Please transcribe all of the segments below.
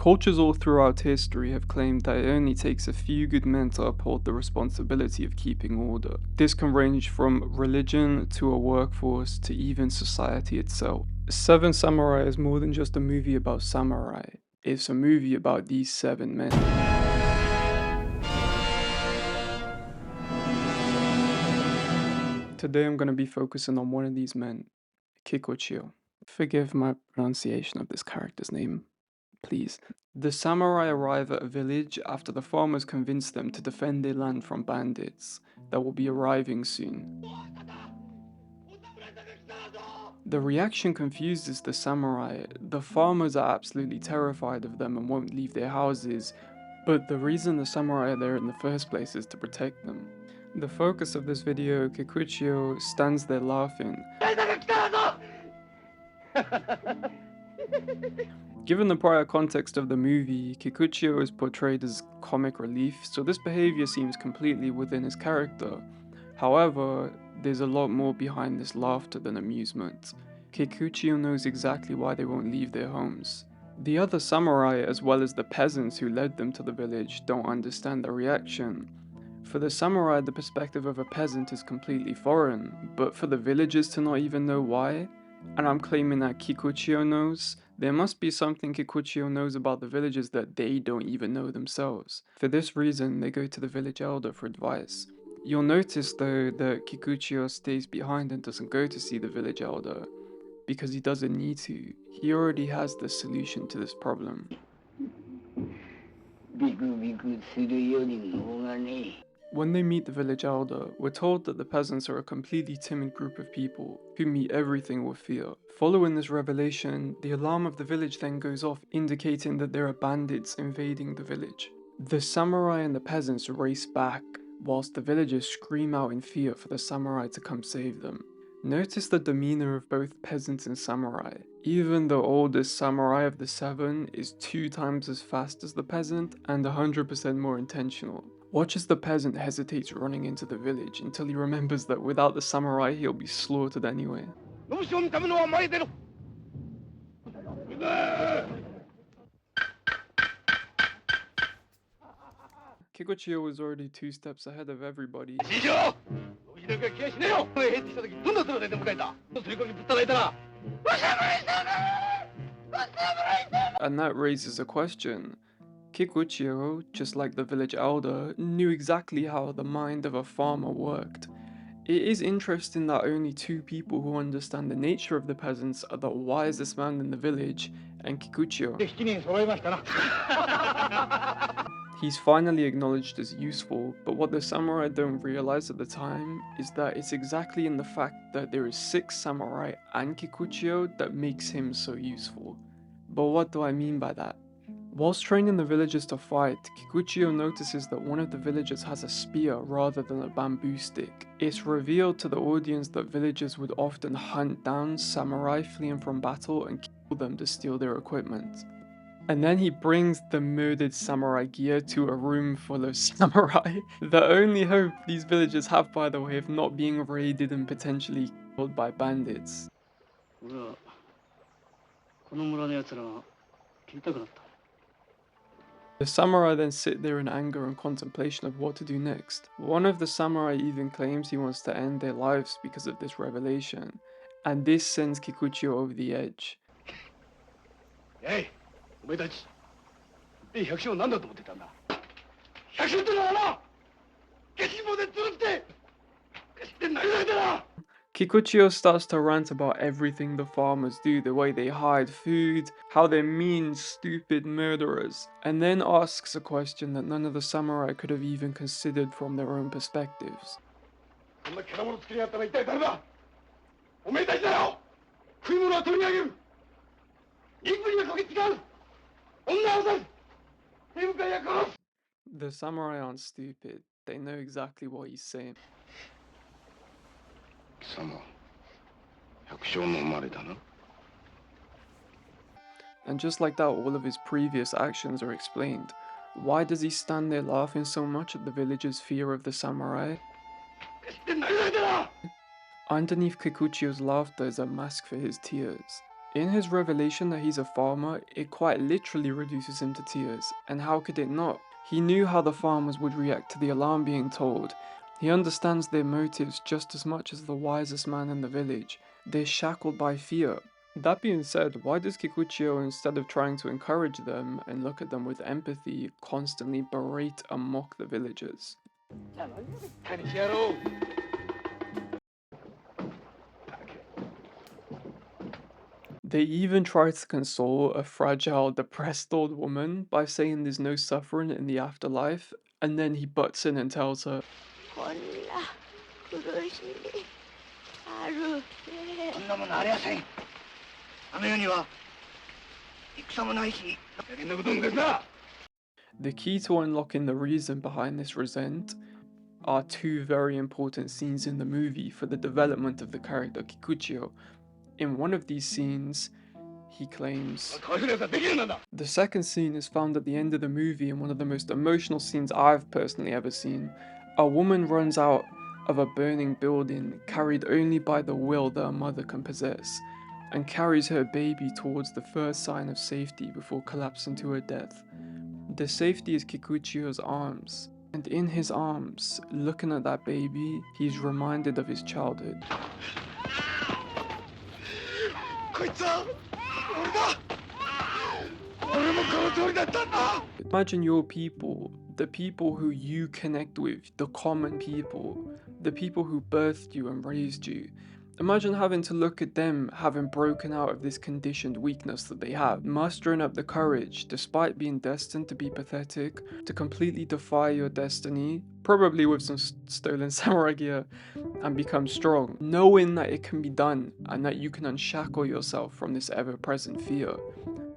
Cultures all throughout history have claimed that it only takes a few good men to uphold the responsibility of keeping order. This can range from religion to a workforce to even society itself. Seven Samurai is more than just a movie about samurai, it's a movie about these seven men. Today I'm going to be focusing on one of these men, Kikuchiyo. Forgive my pronunciation of this character's name, please. The samurai arrive at a village after the farmers convince them to defend their land from bandits that will be arriving soon. The reaction confuses the samurai. The farmers are absolutely terrified of them and won't leave their houses, but the reason the samurai are there in the first place is to protect them. The focus of this video, Kikuchiyo, stands there laughing. Given the prior context of the movie, Kikuchiyo is portrayed as comic relief, so this behavior seems completely within his character. However, there's a lot more behind this laughter than amusement. Kikuchiyo knows exactly why they won't leave their homes. The other samurai, as well as the peasants who led them to the village, don't understand the reaction. For the samurai, the perspective of a peasant is completely foreign, but for the villagers to not even know why, and I'm claiming that Kikuchiyo knows, there must be something Kikuchiyo knows about the villagers that they don't even know themselves. For this reason, they go to the village elder for advice. You'll notice though that Kikuchiyo stays behind and doesn't go to see the village elder, because he doesn't need to. He already has the solution to this problem. When they meet the village elder, we're told that the peasants are a completely timid group of people who meet everything with fear. Following this revelation, the alarm of the village then goes off, indicating that there are bandits invading the village. The samurai and the peasants race back, whilst the villagers scream out in fear for the samurai to come save them. Notice the demeanor of both peasants and samurai. Even the oldest samurai of the seven is 2 times as fast as the peasant and 100% more intentional. Watch as the peasant hesitates running into the village until he remembers that without the samurai he'll be slaughtered anyway. Kikuchiyo was already 2 steps ahead of everybody. And that raises a question. Kikuchiyo, just like the village elder, knew exactly how the mind of a farmer worked. It is interesting that only 2 people who understand the nature of the peasants are the wisest man in the village and Kikuchiyo. He's finally acknowledged as useful, but what the samurai don't realize at the time is that it's exactly in the fact that there is 6 samurai and Kikuchiyo that makes him so useful. But what do I mean by that? Whilst training the villagers to fight, Kikuchiyo notices that one of the villagers has a spear rather than a bamboo stick. It's revealed to the audience that villagers would often hunt down samurai fleeing from battle and kill them to steal their equipment. And then he brings the murdered samurai gear to a room full of samurai. The only hope these villagers have, by the way, of not being raided and potentially killed by bandits. The samurai then sit there in anger and contemplation of what to do next. One of the samurai even claims he wants to end their lives because of this revelation, and this sends Kikuchiyo over the edge. Hey, Kikuchiyo starts to rant about everything the farmers do, the way they hide food, how they're mean, stupid murderers, and then asks a question that none of the samurai could have even considered from their own perspectives. The samurai aren't stupid, they know exactly what he's saying. And just like that, all of his previous actions are explained. Why does he stand there laughing so much at the villagers' fear of the samurai? Underneath Kikuchiyo's laughter is a mask for his tears. In his revelation that he's a farmer, it quite literally reduces him to tears, and how could it not? He knew how the farmers would react to the alarm being told. He understands their motives just as much as the wisest man in the village. They're shackled by fear. That being said, why does Kikuchiyo, instead of trying to encourage them and look at them with empathy, constantly berate and mock the villagers? They even try to console a fragile, depressed old woman by saying there's no suffering in the afterlife, and then he butts in and tells her, こんな苦しみあるね。こんなものありゃせん。あの世には戦もないし、大変なことですな。 The key to unlocking the reason behind this resent are two very important scenes in the movie for the development of the character Kikuchiyo. In one of these scenes, he claims. The second scene is found at the end of the movie and one of the most emotional scenes I've personally ever seen. A woman runs out of a burning building, carried only by the will that a mother can possess, and carries her baby towards the first sign of safety before collapsing to her death. The safety is Kikuchiyo's arms, and in his arms, looking at that baby, he's reminded of his childhood. Imagine your people, the people who you connect with, the common people, the people who birthed you and raised you. Imagine having to look at them having broken out of this conditioned weakness that they have, mustering up the courage, despite being destined to be pathetic, to completely defy your destiny, probably with some stolen samurai gear, and become strong, knowing that it can be done and that you can unshackle yourself from this ever-present fear.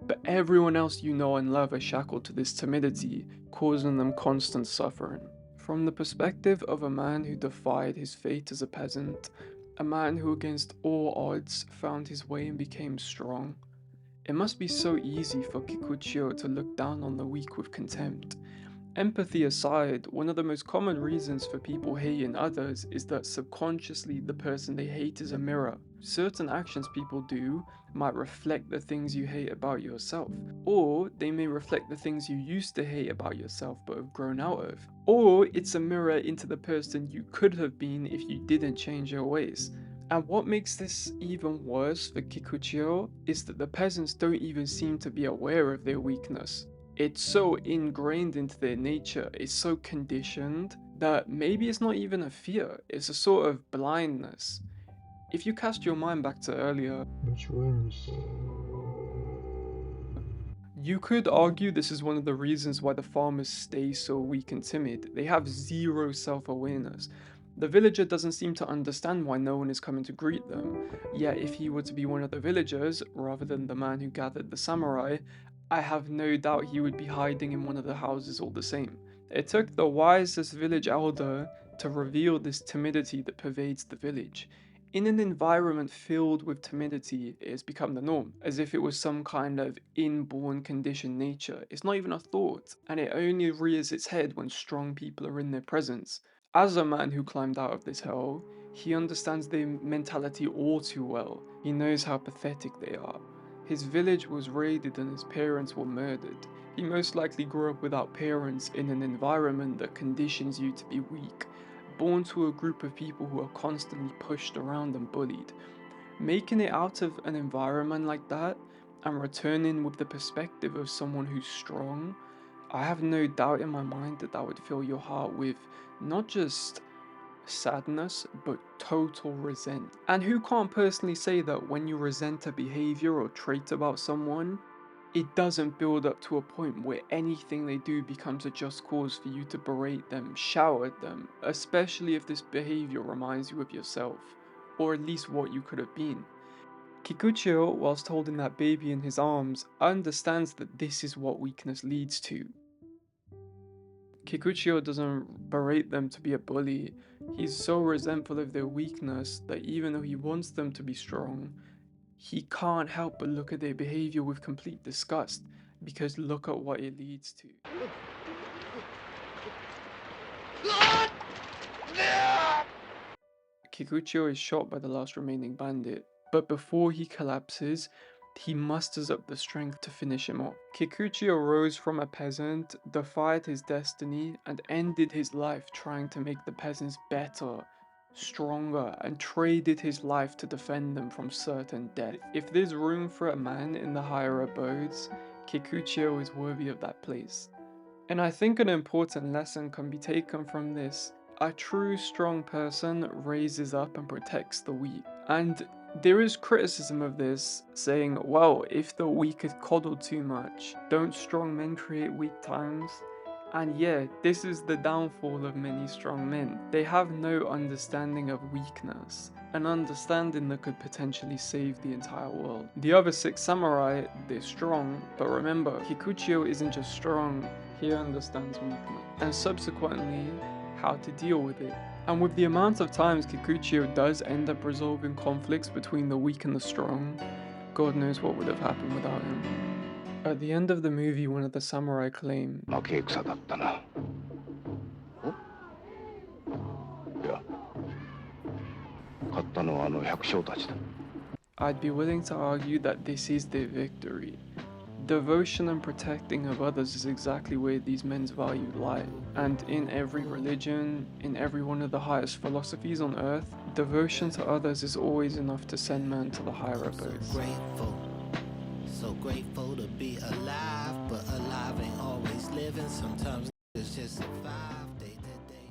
But everyone else you know and love are shackled to this timidity, causing them constant suffering. From the perspective of a man who defied his fate as a peasant, a man who against all odds found his way and became strong, it must be so easy for Kikuchiyo to look down on the weak with contempt. Empathy aside, one of the most common reasons for people hating others is that subconsciously the person they hate is a mirror. Certain actions people do might reflect the things you hate about yourself, or they may reflect the things you used to hate about yourself but have grown out of, or it's a mirror into the person you could have been if you didn't change your ways. And what makes this even worse for Kikuchiyo is that the peasants don't even seem to be aware of their weakness. It's so ingrained into their nature, it's so conditioned, that maybe it's not even a fear, it's a sort of blindness. If you cast your mind back to earlier, you could argue this is one of the reasons why the farmers stay so weak and timid. They have zero self-awareness. The villager doesn't seem to understand why no one is coming to greet them, yet if he were to be one of the villagers, rather than the man who gathered the samurai, I have no doubt he would be hiding in one of the houses all the same. It took the wisest village elder to reveal this timidity that pervades the village. In an environment filled with timidity, it has become the norm, as if it was some kind of inborn conditioned nature. It's not even a thought, and it only rears its head when strong people are in their presence. As a man who climbed out of this hell, he understands their mentality all too well. He knows how pathetic they are. His village was raided and his parents were murdered. He most likely grew up without parents in an environment that conditions you to be weak, born to a group of people who are constantly pushed around and bullied. Making it out of an environment like that and returning with the perspective of someone who's strong, I have no doubt in my mind that that would fill your heart with not just sadness, but total resent. And who can't personally say that when you resent a behavior or trait about someone, it doesn't build up to a point where anything they do becomes a just cause for you to berate them, shout at them, especially if this behavior reminds you of yourself, or at least what you could have been. Kikuchiyo, whilst holding that baby in his arms, understands that this is what weakness leads to. Kikuchiyo doesn't berate them to be a bully. He's so resentful of their weakness that even though he wants them to be strong, he can't help but look at their behavior with complete disgust, because look at what it leads to. Kikuchiyo is shot by the last remaining bandit, but before he collapses, he musters up the strength to finish him off. Kikuchiyo rose from a peasant, defied his destiny, and ended his life trying to make the peasants better, stronger, and traded his life to defend them from certain death. If there's room for a man in the higher abodes, Kikuchiyo is worthy of that place. And I think an important lesson can be taken from this. A true strong person raises up and protects the weak. And there is criticism of this, saying, well, if the weak is coddled too much, don't strong men create weak times? And yeah, this is the downfall of many strong men. They have no understanding of weakness, an understanding that could potentially save the entire world. The other 6 samurai, they're strong, but remember, Kikuchiyo isn't just strong, he understands weakness, and subsequently, how to deal with it. And with the amount of times Kikuchiyo does end up resolving conflicts between the weak and the strong, God knows what would have happened without him. At the end of the movie, one of the samurai claimed, I'd be willing to argue that this is their victory. Devotion and protecting of others is exactly where these men's value lie. And in every religion, in every one of the highest philosophies on earth, devotion to others is always enough to send man to the higher abodes. So grateful to be alive, but alive ain't always living. Sometimes it's just survive day to day.